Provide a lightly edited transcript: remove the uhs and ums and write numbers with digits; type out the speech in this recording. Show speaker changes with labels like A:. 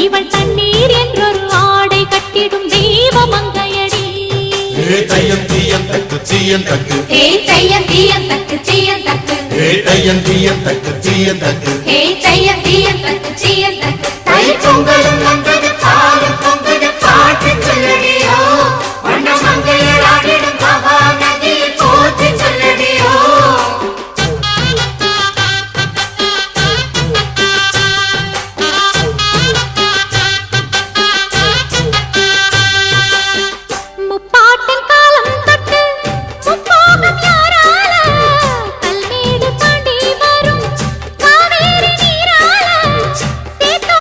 A: இவள் தண்ணீர் என்றொரு ஆடை கட்டிடும் தெய்வ மங்கையடி.
B: தையம் தீயம் தக்கு தீயம் தக்கு
A: தையம் தீயம் தக்கு தீயம் தக்கு
B: தையம் தீயம் தக்கு தீயம் தக்கு
A: தையம் தீயம் தக்கு தீயம் தக்கு